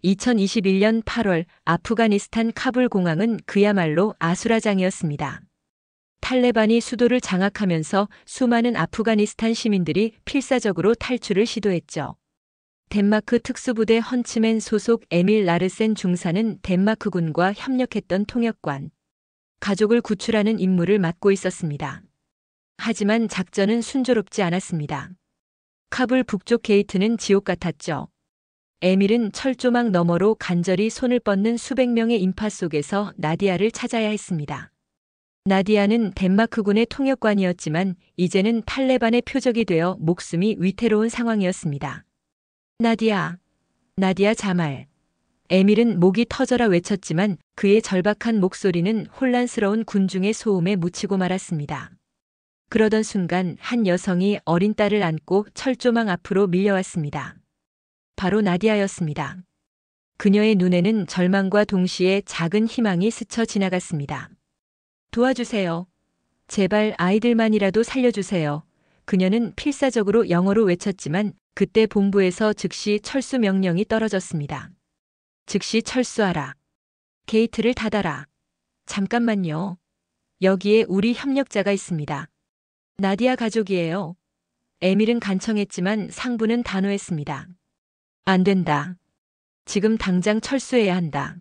2021년 8월 아프가니스탄 카불 공항은 그야말로 아수라장이었습니다. 탈레반이 수도를 장악하면서 수많은 아프가니스탄 시민들이 필사적으로 탈출을 시도했죠. 덴마크 특수부대 헌츠맨 소속 에밀 라르센 중사는 덴마크군과 협력했던 통역관, 가족을 구출하는 임무를 맡고 있었습니다. 하지만 작전은 순조롭지 않았습니다. 카불 북쪽 게이트는 지옥 같았죠. 에밀은 철조망 너머로 간절히 손을 뻗는 수백 명의 인파 속에서 나디아를 찾아야 했습니다. 나디아는 덴마크군의 통역관이었지만 이제는 탈레반의 표적이 되어 목숨이 위태로운 상황이었습니다. 나디아, 나디아 자말. 에밀은 목이 터져라 외쳤지만 그의 절박한 목소리는 혼란스러운 군중의 소음에 묻히고 말았습니다. 그러던 순간 한 여성이 어린 딸을 안고 철조망 앞으로 밀려왔습니다. 바로 나디아였습니다. 그녀의 눈에는 절망과 동시에 작은 희망이 스쳐 지나갔습니다. 도와주세요. 제발 아이들만이라도 살려주세요. 그녀는 필사적으로 영어로 외쳤지만 그때 본부에서 즉시 철수 명령이 떨어졌습니다. 즉시 철수하라. 게이트를 닫아라. 잠깐만요. 여기에 우리 협력자가 있습니다. 나디아 가족이에요. 에밀은 간청했지만 상부는 단호했습니다. 안 된다. 지금 당장 철수해야 한다.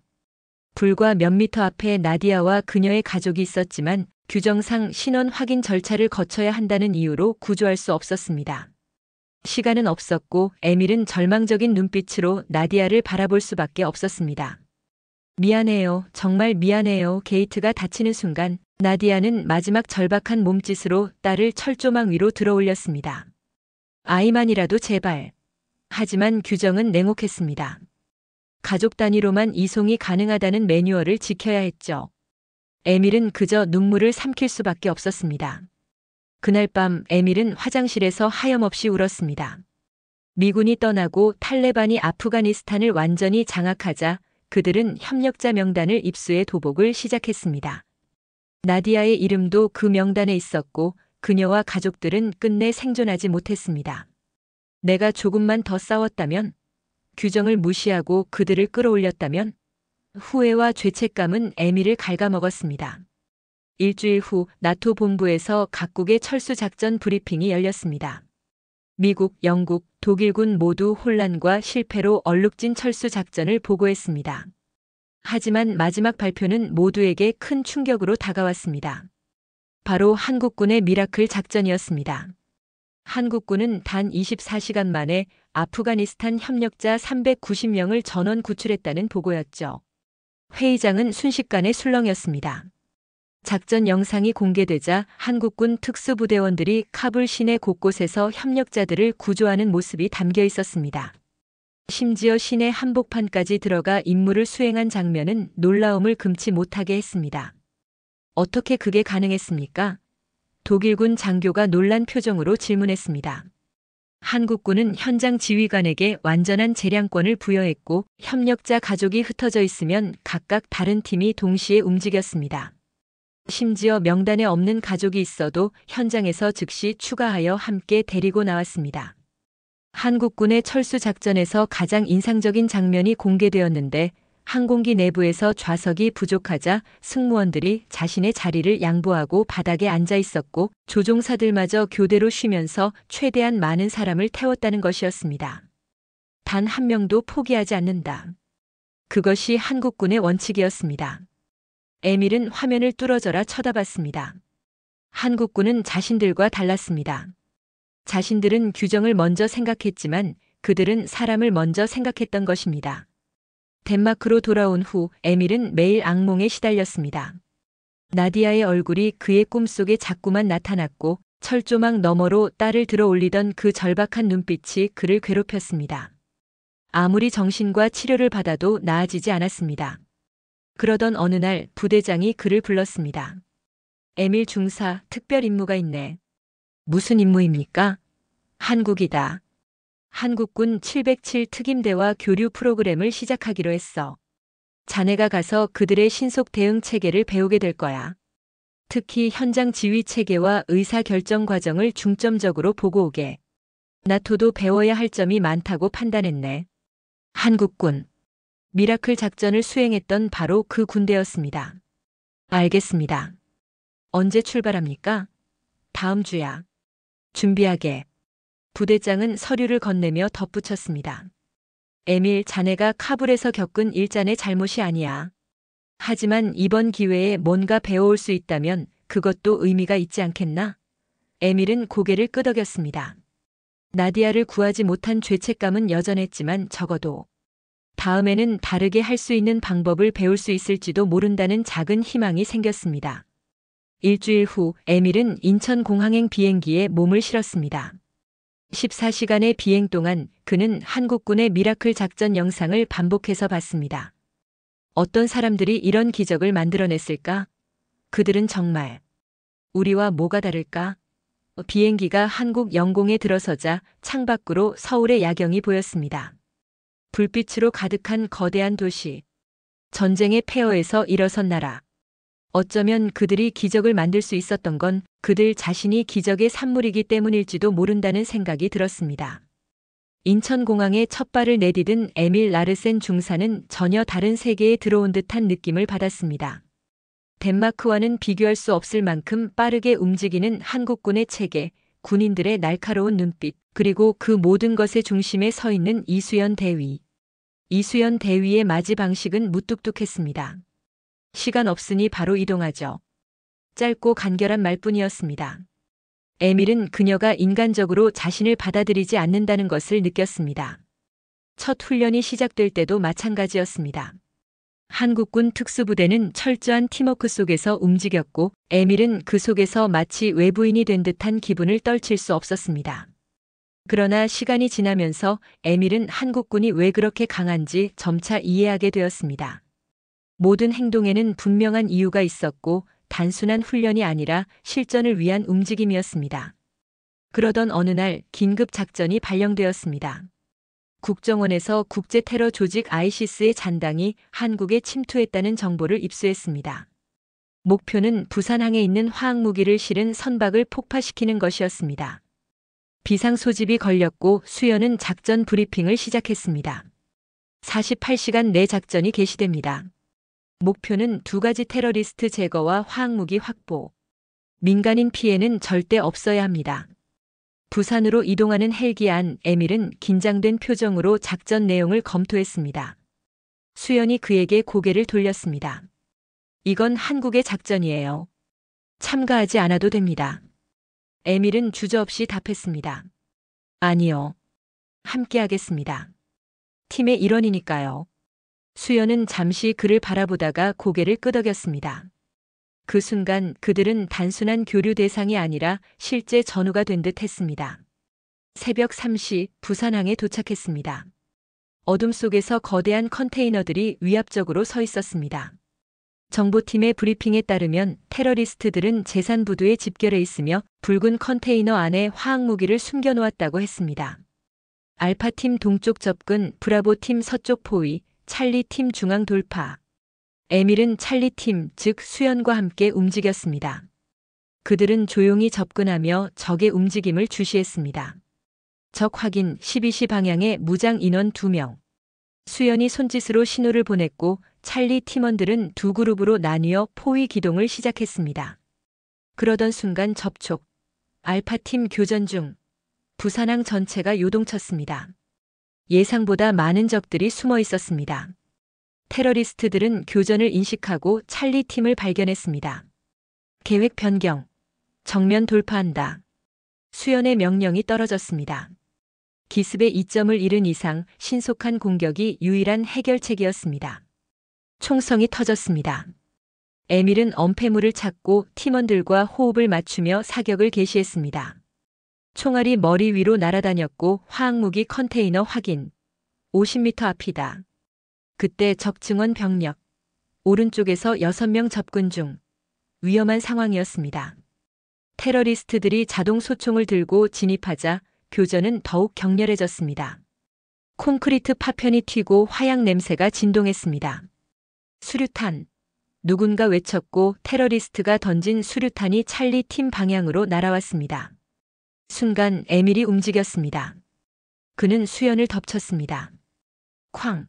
불과 몇 미터 앞에 나디아와 그녀의 가족이 있었지만 규정상 신원 확인 절차를 거쳐야 한다는 이유로 구조할 수 없었습니다. 시간은 없었고 에밀은 절망적인 눈빛으로 나디아를 바라볼 수밖에 없었습니다. 미안해요. 정말 미안해요. 게이트가 닫히는 순간 나디아는 마지막 절박한 몸짓으로 딸을 철조망 위로 들어올렸습니다. 아이만이라도 제발. 하지만 규정은 냉혹했습니다. 가족 단위로만 이송이 가능하다는 매뉴얼을 지켜야 했죠. 에밀은 그저 눈물을 삼킬 수밖에 없었습니다. 그날 밤 에밀은 화장실에서 하염없이 울었습니다. 미군이 떠나고 탈레반이 아프가니스탄을 완전히 장악하자 그들은 협력자 명단을 입수해 도복을 시작했습니다. 나디아의 이름도 그 명단에 있었고 그녀와 가족들은 끝내 생존하지 못했습니다. 내가 조금만 더 싸웠다면, 규정을 무시하고 그들을 끌어올렸다면, 후회와 죄책감은 에밀을 갉아먹었습니다. 일주일 후 나토 본부에서 각국의 철수 작전 브리핑이 열렸습니다. 미국, 영국, 독일군 모두 혼란과 실패로 얼룩진 철수 작전을 보고했습니다. 하지만 마지막 발표는 모두에게 큰 충격으로 다가왔습니다. 바로 한국군의 미라클 작전이었습니다. 한국군은 단 24시간 만에 아프가니스탄 협력자 390명을 전원 구출했다는 보고였죠. 회의장은 순식간에 술렁였습니다. 작전 영상이 공개되자 한국군 특수부대원들이 카불 시내 곳곳에서 협력자들을 구조하는 모습이 담겨 있었습니다. 심지어 시내 한복판까지 들어가 임무를 수행한 장면은 놀라움을 금치 못하게 했습니다. 어떻게 그게 가능했습니까? 독일군 장교가 놀란 표정으로 질문했습니다. 한국군은 현장 지휘관에게 완전한 재량권을 부여했고 협력자 가족이 흩어져 있으면 각각 다른 팀이 동시에 움직였습니다. 심지어 명단에 없는 가족이 있어도 현장에서 즉시 추가하여 함께 데리고 나왔습니다. 한국군의 철수 작전에서 가장 인상적인 장면이 공개되었는데 항공기 내부에서 좌석이 부족하자 승무원들이 자신의 자리를 양보하고 바닥에 앉아 있었고 조종사들마저 교대로 쉬면서 최대한 많은 사람을 태웠다는 것이었습니다. 단 한 명도 포기하지 않는다. 그것이 한국군의 원칙이었습니다. 에밀은 화면을 뚫어져라 쳐다봤습니다. 한국군은 자신들과 달랐습니다. 자신들은 규정을 먼저 생각했지만 그들은 사람을 먼저 생각했던 것입니다. 덴마크로 돌아온 후 에밀은 매일 악몽에 시달렸습니다. 나디아의 얼굴이 그의 꿈속에 자꾸만 나타났고 철조망 너머로 딸을 들어 올리던 그 절박한 눈빛이 그를 괴롭혔습니다. 아무리 정신과 치료를 받아도 나아지지 않았습니다. 그러던 어느 날 부대장이 그를 불렀습니다. 에밀 중사, 특별 임무가 있네. 무슨 임무입니까? 한국이다. 한국군 707 특임대와 교류 프로그램을 시작하기로 했어. 자네가 가서 그들의 신속 대응 체계를 배우게 될 거야. 특히 현장 지휘 체계와 의사 결정 과정을 중점적으로 보고 오게. 나토도 배워야 할 점이 많다고 판단했네. 한국군. 미라클 작전을 수행했던 바로 그 군대였습니다. 알겠습니다. 언제 출발합니까? 다음 주야. 준비하게. 부대장은 서류를 건네며 덧붙였습니다. 에밀, 자네가 카불에서 겪은 일잔의 잘못이 아니야. 하지만 이번 기회에 뭔가 배워올 수 있다면 그것도 의미가 있지 않겠나? 에밀은 고개를 끄덕였습니다. 나디아를 구하지 못한 죄책감은 여전했지만 적어도 다음에는 다르게 할 수 있는 방법을 배울 수 있을지도 모른다는 작은 희망이 생겼습니다. 일주일 후 에밀은 인천공항행 비행기에 몸을 실었습니다. 14시간의 비행 동안 그는 한국군의 미라클 작전 영상을 반복해서 봤습니다. 어떤 사람들이 이런 기적을 만들어냈을까? 그들은 정말 우리와 뭐가 다를까? 비행기가 한국 영공에 들어서자 창밖으로 서울의 야경이 보였습니다. 불빛으로 가득한 거대한 도시. 전쟁의 폐허에서 일어선 나라. 어쩌면 그들이 기적을 만들 수 있었던 건 그들 자신이 기적의 산물이기 때문일지도 모른다는 생각이 들었습니다. 인천공항에 첫 발을 내디딘 에밀 라르센 중사는 전혀 다른 세계에 들어온 듯한 느낌을 받았습니다. 덴마크와는 비교할 수 없을 만큼 빠르게 움직이는 한국군의 체계, 군인들의 날카로운 눈빛, 그리고 그 모든 것의 중심에 서 있는 이수연 대위. 이수연 대위의 맞이 방식은 무뚝뚝했습니다. 시간 없으니 바로 이동하죠. 짧고 간결한 말뿐이었습니다. 에밀은 그녀가 인간적으로 자신을 받아들이지 않는다는 것을 느꼈습니다. 첫 훈련이 시작될 때도 마찬가지였습니다. 한국군 특수부대는 철저한 팀워크 속에서 움직였고 에밀은 그 속에서 마치 외부인이 된 듯한 기분을 떨칠 수 없었습니다. 그러나 시간이 지나면서 에밀은 한국군이 왜 그렇게 강한지 점차 이해하게 되었습니다. 모든 행동에는 분명한 이유가 있었고 단순한 훈련이 아니라 실전을 위한 움직임이었습니다. 그러던 어느 날 긴급 작전이 발령되었습니다. 국정원에서 국제 테러 조직 ISIS의 잔당이 한국에 침투했다는 정보를 입수했습니다. 목표는 부산항에 있는 화학무기를 실은 선박을 폭파시키는 것이었습니다. 비상 소집이 걸렸고 수연은 작전 브리핑을 시작했습니다. 48시간 내 작전이 개시됩니다. 목표는 2가지 테러리스트 제거와 화학무기 확보. 민간인 피해는 절대 없어야 합니다. 부산으로 이동하는 헬기 안 에밀은 긴장된 표정으로 작전 내용을 검토했습니다. 수연이 그에게 고개를 돌렸습니다. 이건 한국의 작전이에요. 참가하지 않아도 됩니다. 에밀은 주저없이 답했습니다. 아니요. 함께 하겠습니다. 팀의 일원이니까요. 수연은 잠시 그를 바라보다가 고개를 끄덕였습니다. 그 순간 그들은 단순한 교류 대상이 아니라 실제 전우가 된 듯 했습니다. 새벽 3시 부산항에 도착했습니다. 어둠 속에서 거대한 컨테이너들이 위압적으로 서 있었습니다. 정보팀의 브리핑에 따르면 테러리스트들은 제산부두에 집결해 있으며 붉은 컨테이너 안에 화학무기를 숨겨놓았다고 했습니다. 알파팀 동쪽 접근, 브라보팀 서쪽 포위, 찰리팀 중앙 돌파. 에밀은 찰리팀, 즉 수연과 함께 움직였습니다. 그들은 조용히 접근하며 적의 움직임을 주시했습니다. 적 확인 12시 방향에 무장 인원 2명. 수연이 손짓으로 신호를 보냈고 찰리 팀원들은 2그룹으로 나뉘어 포위 기동을 시작했습니다. 그러던 순간 접촉. 알파팀 교전 중. 부산항 전체가 요동쳤습니다. 예상보다 많은 적들이 숨어 있었습니다. 테러리스트들은 교전을 인식하고 찰리 팀을 발견했습니다. 계획 변경. 정면 돌파한다. 수연의 명령이 떨어졌습니다. 기습의 이점을 잃은 이상 신속한 공격이 유일한 해결책이었습니다. 총성이 터졌습니다. 에밀은 엄폐물을 찾고 팀원들과 호흡을 맞추며 사격을 개시했습니다. 총알이 머리 위로 날아다녔고 화학무기 컨테이너 확인. 50m 앞이다. 그때 적 증원 병력. 오른쪽에서 6명 접근 중. 위험한 상황이었습니다. 테러리스트들이 자동 소총을 들고 진입하자 교전은 더욱 격렬해졌습니다. 콘크리트 파편이 튀고 화약 냄새가 진동했습니다. 수류탄. 누군가 외쳤고 테러리스트가 던진 수류탄이 찰리 팀 방향으로 날아왔습니다. 순간 에밀이 움직였습니다. 그는 수연을 덮쳤습니다. 쾅.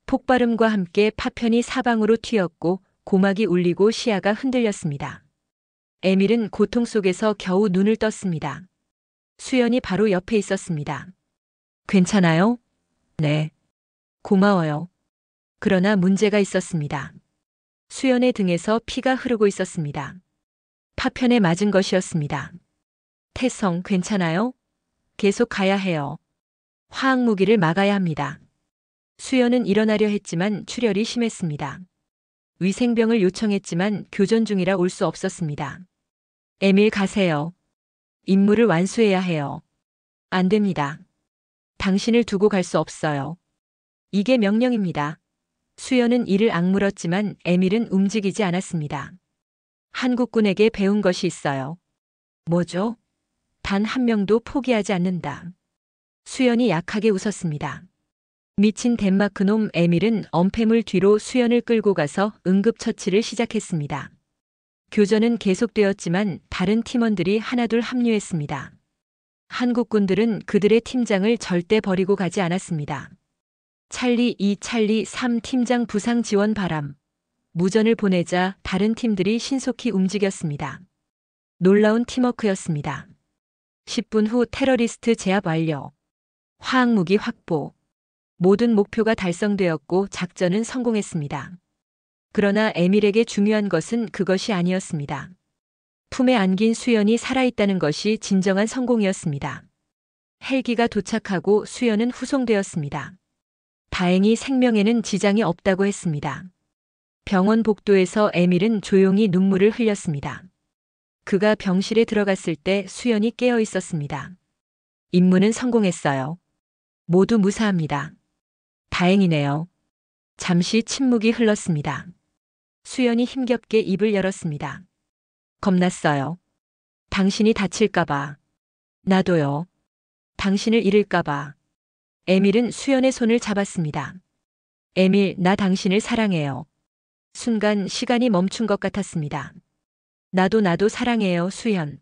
폭발음과 함께 파편이 사방으로 튀었고 고막이 울리고 시야가 흔들렸습니다. 에밀은 고통 속에서 겨우 눈을 떴습니다. 수연이 바로 옆에 있었습니다. 괜찮아요? 네. 고마워요. 그러나 문제가 있었습니다. 수연의 등에서 피가 흐르고 있었습니다. 파편에 맞은 것이었습니다. 태성, 괜찮아요? 계속 가야 해요. 화학 무기를 막아야 합니다. 수연은 일어나려 했지만 출혈이 심했습니다. 위생병을 요청했지만 교전 중이라 올 수 없었습니다. 에밀 가세요. 임무를 완수해야 해요. 안 됩니다. 당신을 두고 갈 수 없어요. 이게 명령입니다. 수연은 이를 악물었지만 에밀은 움직이지 않았습니다. 한국군에게 배운 것이 있어요. 뭐죠? 단 한 명도 포기하지 않는다. 수연이 약하게 웃었습니다. 미친 덴마크놈 에밀은 엄폐물 뒤로 수연을 끌고 가서 응급처치를 시작했습니다. 교전은 계속되었지만 다른 팀원들이 하나둘 합류했습니다. 한국군들은 그들의 팀장을 절대 버리고 가지 않았습니다. 찰리 2, 찰리 3 팀장 부상 지원 바람. 무전을 보내자 다른 팀들이 신속히 움직였습니다. 놀라운 팀워크였습니다. 10분 후 테러리스트 제압 완료. 화학무기 확보. 모든 목표가 달성되었고 작전은 성공했습니다. 그러나 에밀에게 중요한 것은 그것이 아니었습니다. 품에 안긴 수연이 살아있다는 것이 진정한 성공이었습니다. 헬기가 도착하고 수연은 후송되었습니다. 다행히 생명에는 지장이 없다고 했습니다. 병원 복도에서 에밀은 조용히 눈물을 흘렸습니다. 그가 병실에 들어갔을 때 수연이 깨어 있었습니다. 임무는 성공했어요. 모두 무사합니다. 다행이네요. 잠시 침묵이 흘렀습니다. 수연이 힘겹게 입을 열었습니다. 겁났어요. 당신이 다칠까봐. 나도요. 당신을 잃을까봐. 에밀은 수연의 손을 잡았습니다. 에밀, 나 당신을 사랑해요. 순간 시간이 멈춘 것 같았습니다. 나도 사랑해요, 수연.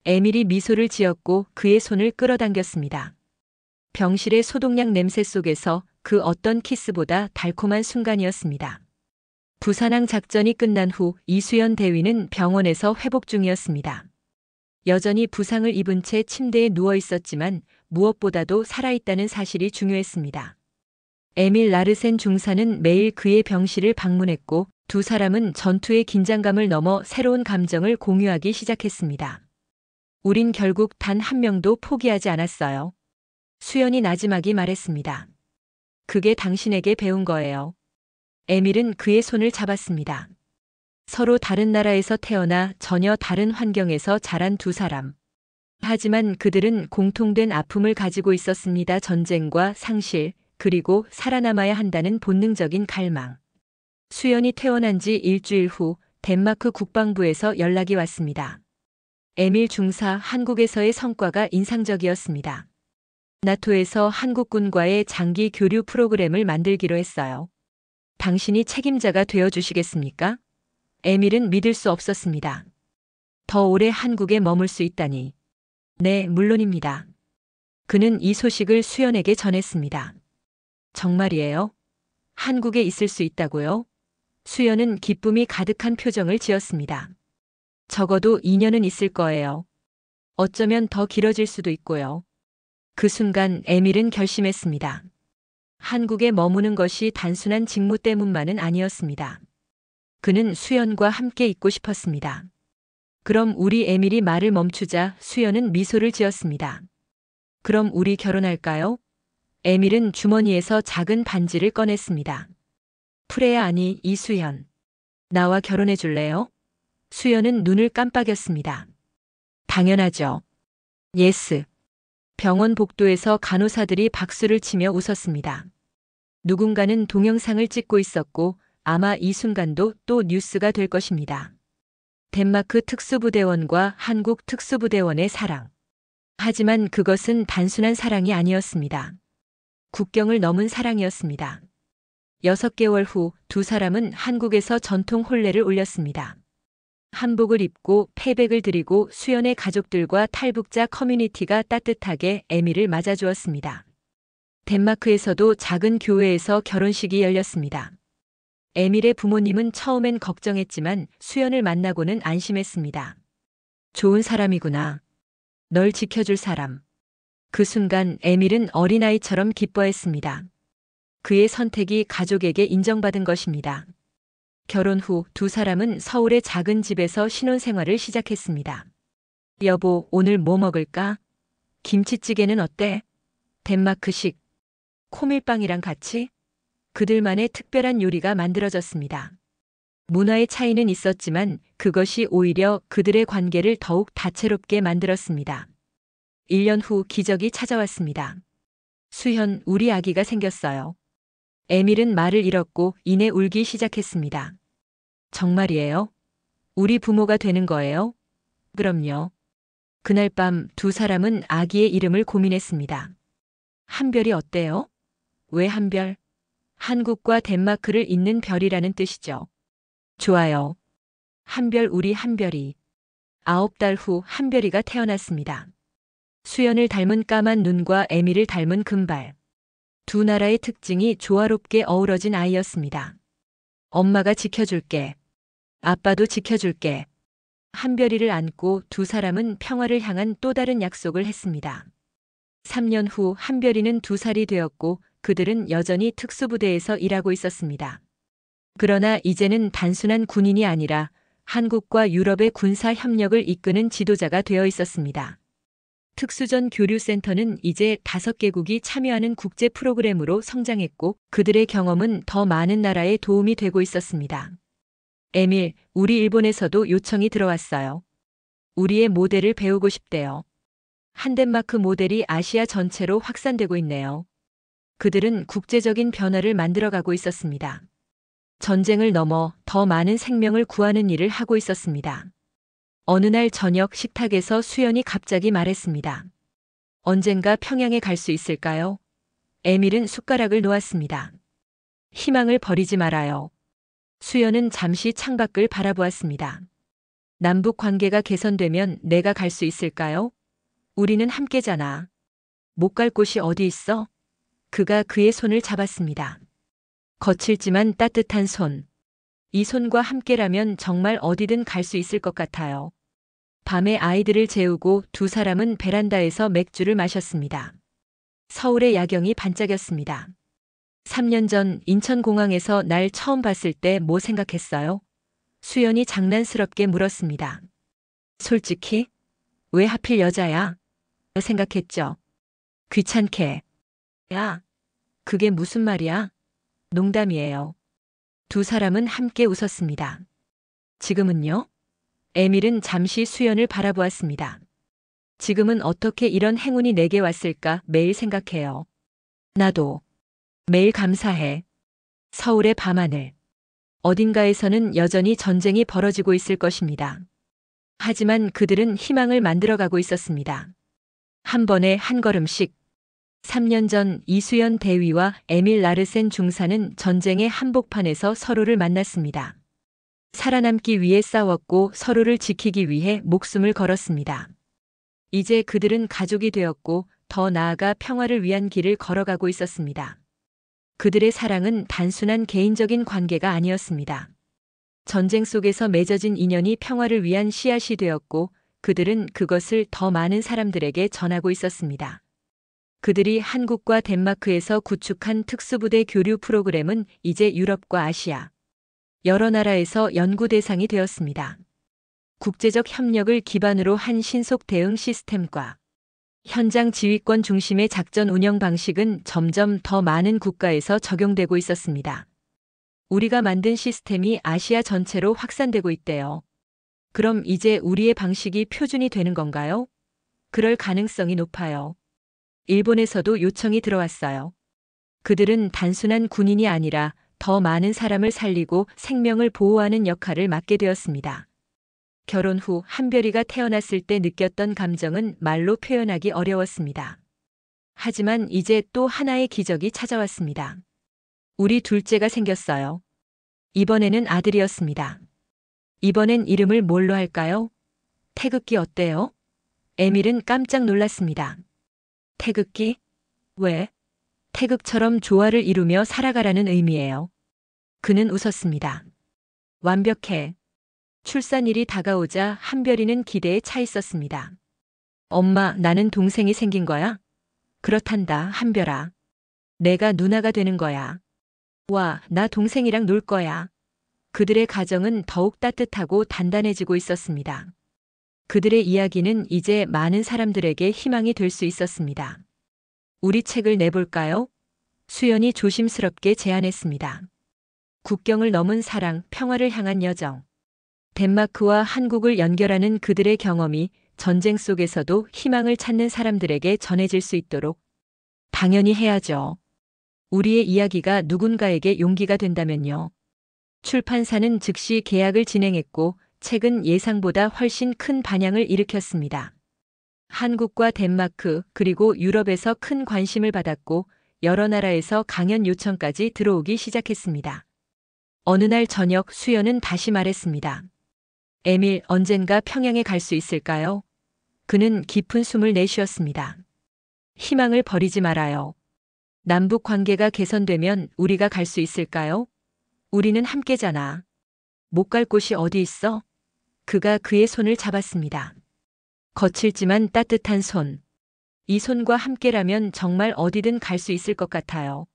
에밀이 미소를 지었고 그의 손을 끌어당겼습니다. 병실의 소독약 냄새 속에서 그 어떤 키스보다 달콤한 순간이었습니다. 부산항 작전이 끝난 후 이수연 대위는 병원에서 회복 중이었습니다. 여전히 부상을 입은 채 침대에 누워 있었지만 무엇보다도 살아있다는 사실이 중요했습니다. 에밀 라르센 중사는 매일 그의 병실을 방문했고 두 사람은 전투의 긴장감을 넘어 새로운 감정을 공유하기 시작했습니다. 우린 결국 단 한 명도 포기하지 않았어요. 수연이 나지막이 말했습니다. 그게 당신에게 배운 거예요. 에밀은 그의 손을 잡았습니다. 서로 다른 나라에서 태어나 전혀 다른 환경에서 자란 두 사람. 하지만 그들은 공통된 아픔을 가지고 있었습니다. 전쟁과 상실, 그리고 살아남아야 한다는 본능적인 갈망. 수연이 퇴원한 지 일주일 후 덴마크 국방부에서 연락이 왔습니다. 에밀 중사 한국에서의 성과가 인상적이었습니다. 나토에서 한국군과의 장기 교류 프로그램을 만들기로 했어요. 당신이 책임자가 되어주시겠습니까? 에밀은 믿을 수 없었습니다. 더 오래 한국에 머물 수 있다니. 네, 물론입니다. 그는 이 소식을 수연에게 전했습니다. 정말이에요? 한국에 있을 수 있다고요? 수연은 기쁨이 가득한 표정을 지었습니다. 적어도 2년은 있을 거예요. 어쩌면 더 길어질 수도 있고요. 그 순간 에밀은 결심했습니다. 한국에 머무는 것이 단순한 직무 때문만은 아니었습니다. 그는 수연과 함께 있고 싶었습니다. 그럼 우리 에밀이 말을 멈추자 수연은 미소를 지었습니다. 그럼 우리 결혼할까요? 에밀은 주머니에서 작은 반지를 꺼냈습니다. 프레야 아니 이수연. 나와 결혼해 줄래요? 수연은 눈을 깜빡였습니다. 당연하죠. 예스. 병원 복도에서 간호사들이 박수를 치며 웃었습니다. 누군가는 동영상을 찍고 있었고 아마 이 순간도 또 뉴스가 될 것입니다. 덴마크 특수부대원과 한국 특수부대원의 사랑. 하지만 그것은 단순한 사랑이 아니었습니다. 국경을 넘은 사랑이었습니다. 6개월 후 두 사람은 한국에서 전통 혼례를 올렸습니다. 한복을 입고 패백을 드리고 수연의 가족들과 탈북자 커뮤니티가 따뜻하게 에밀을 맞아주었습니다. 덴마크에서도 작은 교회에서 결혼식이 열렸습니다. 에밀의 부모님은 처음엔 걱정했지만 수연을 만나고는 안심했습니다. 좋은 사람이구나. 널 지켜줄 사람. 그 순간 에밀은 어린아이처럼 기뻐했습니다. 그의 선택이 가족에게 인정받은 것입니다. 결혼 후 두 사람은 서울의 작은 집에서 신혼생활을 시작했습니다. 여보, 오늘 뭐 먹을까? 김치찌개는 어때? 덴마크식. 코밀빵이랑 같이? 그들만의 특별한 요리가 만들어졌습니다. 문화의 차이는 있었지만 그것이 오히려 그들의 관계를 더욱 다채롭게 만들었습니다. 1년 후 기적이 찾아왔습니다. 수현, 우리 아기가 생겼어요. 에밀은 말을 잃었고 이내 울기 시작했습니다. 정말이에요? 우리 부모가 되는 거예요? 그럼요. 그날 밤 두 사람은 아기의 이름을 고민했습니다. 한별이 어때요? 왜 한별? 한국과 덴마크를 잇는 별이라는 뜻이죠. 좋아요. 한별, 우리 한별이. 9달 후 한별이가 태어났습니다. 수연을 닮은 까만 눈과 에밀을 닮은 금발. 두 나라의 특징이 조화롭게 어우러진 아이였습니다. 엄마가 지켜줄게. 아빠도 지켜줄게. 한별이를 안고 두 사람은 평화를 향한 또 다른 약속을 했습니다. 3년 후 한별이는 2살이 되었고 그들은 여전히 특수부대에서 일하고 있었습니다. 그러나 이제는 단순한 군인이 아니라 한국과 유럽의 군사 협력을 이끄는 지도자가 되어 있었습니다. 특수전 교류센터는 이제 5개국이 참여하는 국제 프로그램으로 성장했고 그들의 경험은 더 많은 나라에 도움이 되고 있었습니다. 에밀, 우리 일본에서도 요청이 들어왔어요. 우리의 모델을 배우고 싶대요. 한덴마크 모델이 아시아 전체로 확산되고 있네요. 그들은 국제적인 변화를 만들어가고 있었습니다. 전쟁을 넘어 더 많은 생명을 구하는 일을 하고 있었습니다. 어느 날 저녁 식탁에서 수연이 갑자기 말했습니다. 언젠가 평양에 갈 수 있을까요? 에밀은 숟가락을 놓았습니다. 희망을 버리지 말아요. 수연은 잠시 창밖을 바라보았습니다. 남북 관계가 개선되면 내가 갈 수 있을까요? 우리는 함께잖아. 못 갈 곳이 어디 있어? 그가 그의 손을 잡았습니다. 거칠지만 따뜻한 손. 이 손과 함께라면 정말 어디든 갈 수 있을 것 같아요. 밤에 아이들을 재우고 두 사람은 베란다에서 맥주를 마셨습니다. 서울의 야경이 반짝였습니다. 3년 전 인천공항에서 날 처음 봤을 때 뭐 생각했어요? 수연이 장난스럽게 물었습니다. 솔직히? 왜 하필 여자야? 생각했죠. 귀찮게. 야, 그게 무슨 말이야? 농담이에요. 두 사람은 함께 웃었습니다. 지금은요? 에밀은 잠시 수연을 바라보았습니다. 지금은 어떻게 이런 행운이 내게 왔을까 매일 생각해요. 나도. 매일 감사해. 서울의 밤하늘. 어딘가에서는 여전히 전쟁이 벌어지고 있을 것입니다. 하지만 그들은 희망을 만들어가고 있었습니다. 한 번에 한 걸음씩. 3년 전 이수연 대위와 에밀 라르센 중사는 전쟁의 한복판에서 서로를 만났습니다. 살아남기 위해 싸웠고 서로를 지키기 위해 목숨을 걸었습니다. 이제 그들은 가족이 되었고 더 나아가 평화를 위한 길을 걸어가고 있었습니다. 그들의 사랑은 단순한 개인적인 관계가 아니었습니다. 전쟁 속에서 맺어진 인연이 평화를 위한 씨앗이 되었고 그들은 그것을 더 많은 사람들에게 전하고 있었습니다. 그들이 한국과 덴마크에서 구축한 특수부대 교류 프로그램은 이제 유럽과 아시아, 여러 나라에서 연구 대상이 되었습니다. 국제적 협력을 기반으로 한 신속 대응 시스템과 현장 지휘권 중심의 작전 운영 방식은 점점 더 많은 국가에서 적용되고 있었습니다. 우리가 만든 시스템이 아시아 전체로 확산되고 있대요. 그럼 이제 우리의 방식이 표준이 되는 건가요? 그럴 가능성이 높아요. 일본에서도 요청이 들어왔어요. 그들은 단순한 군인이 아니라 더 많은 사람을 살리고 생명을 보호하는 역할을 맡게 되었습니다. 결혼 후 한별이가 태어났을 때 느꼈던 감정은 말로 표현하기 어려웠습니다. 하지만 이제 또 하나의 기적이 찾아왔습니다. 우리 둘째가 생겼어요. 이번에는 아들이었습니다. 이번엔 이름을 뭘로 할까요? 태극기 어때요? 에밀은 깜짝 놀랐습니다. 태극기? 왜? 태극처럼 조화를 이루며 살아가라는 의미예요. 그는 웃었습니다. 완벽해. 출산일이 다가오자 한별이는 기대에 차 있었습니다. 엄마, 나는 동생이 생긴 거야? 그렇단다, 한별아. 내가 누나가 되는 거야. 와, 나 동생이랑 놀 거야. 그들의 가정은 더욱 따뜻하고 단단해지고 있었습니다. 그들의 이야기는 이제 많은 사람들에게 희망이 될 수 있었습니다. 우리 책을 내볼까요? 수연이 조심스럽게 제안했습니다. 국경을 넘은 사랑, 평화를 향한 여정. 덴마크와 한국을 연결하는 그들의 경험이 전쟁 속에서도 희망을 찾는 사람들에게 전해질 수 있도록 당연히 해야죠. 우리의 이야기가 누군가에게 용기가 된다면요. 출판사는 즉시 계약을 진행했고 책은 예상보다 훨씬 큰 반향을 일으켰습니다. 한국과 덴마크 그리고 유럽에서 큰 관심을 받았고 여러 나라에서 강연 요청까지 들어오기 시작했습니다. 어느 날 저녁 수연은 다시 말했습니다. 에밀, 언젠가 평양에 갈 수 있을까요? 그는 깊은 숨을 내쉬었습니다. 희망을 버리지 말아요. 남북 관계가 개선되면 우리가 갈 수 있을까요? 우리는 함께잖아. 못 갈 곳이 어디 있어? 그가 그의 손을 잡았습니다. 거칠지만 따뜻한 손. 이 손과 함께라면 정말 어디든 갈 수 있을 것 같아요.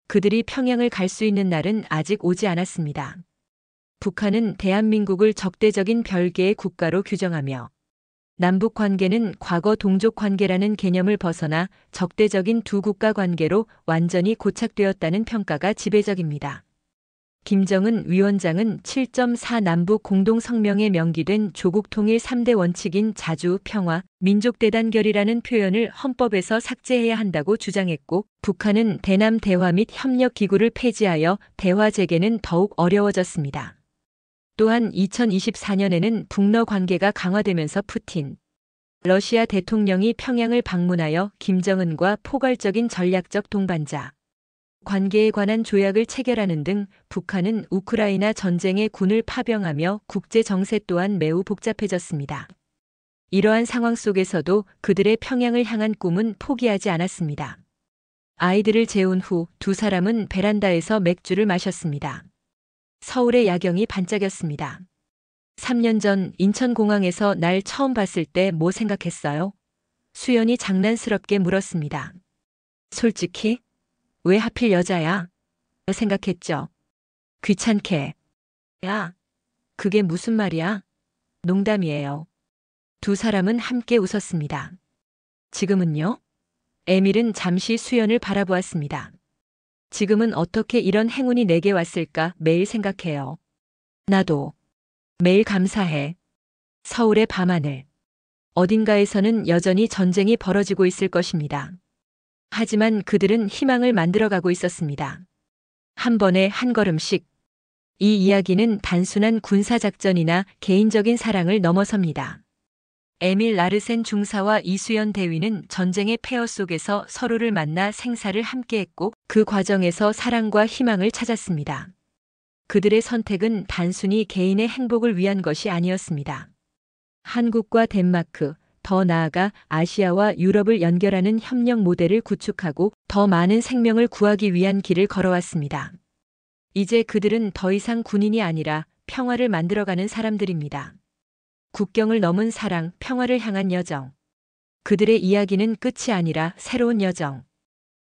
그들이 평양을 갈 수 있는 날은 아직 오지 않았습니다. 북한은 대한민국을 적대적인 별개의 국가로 규정하며 남북 관계는 과거 동족 관계라는 개념을 벗어나 적대적인 두 국가 관계로 완전히 고착되었다는 평가가 지배적입니다. 김정은 위원장은 7.4 남북 공동성명에 명기된 조국 통일 3대 원칙인 자주, 평화, 민족 대단결이라는 표현을 헌법에서 삭제해야 한다고 주장했고 북한은 대남 대화 및 협력 기구를 폐지하여 대화 재개는 더욱 어려워졌습니다. 또한 2024년에는 북러 관계가 강화되면서 푸틴, 러시아 대통령이 평양을 방문하여 김정은과 포괄적인 전략적 동반자 관계에 관한 조약을 체결하는 등 북한은 우크라이나 전쟁에 군을 파병하며 국제 정세 또한 매우 복잡해졌습니다. 이러한 상황 속에서도 그들의 평양을 향한 꿈은 포기하지 않았습니다. 아이들을 재운 후 두 사람은 베란다에서 맥주를 마셨습니다. 서울의 야경이 반짝였습니다. 3년 전 인천공항에서 날 처음 봤을 때 뭐 생각했어요? 수연이 장난스럽게 물었습니다. 솔직히? 왜 하필 여자야? 생각했죠. 귀찮게. 야, 그게 무슨 말이야? 농담이에요. 두 사람은 함께 웃었습니다. 지금은요? 에밀은 잠시 수연을 바라보았습니다. 지금은 어떻게 이런 행운이 내게 왔을까 매일 생각해요. 나도. 매일 감사해. 서울의 밤하늘. 어딘가에서는 여전히 전쟁이 벌어지고 있을 것입니다. 하지만 그들은 희망을 만들어가고 있었습니다. 한 번에 한 걸음씩. 이 이야기는 단순한 군사작전이나 개인적인 사랑을 넘어섭니다. 에밀 라르센 중사와 이수연 대위는 전쟁의 폐허 속에서 서로를 만나 생사를 함께했고 그 과정에서 사랑과 희망을 찾았습니다. 그들의 선택은 단순히 개인의 행복을 위한 것이 아니었습니다. 한국과 덴마크, 더 나아가 아시아와 유럽을 연결하는 협력 모델을 구축하고 더 많은 생명을 구하기 위한 길을 걸어왔습니다. 이제 그들은 더 이상 군인이 아니라 평화를 만들어가는 사람들입니다. 국경을 넘은 사랑, 평화를 향한 여정. 그들의 이야기는 끝이 아니라 새로운 여정.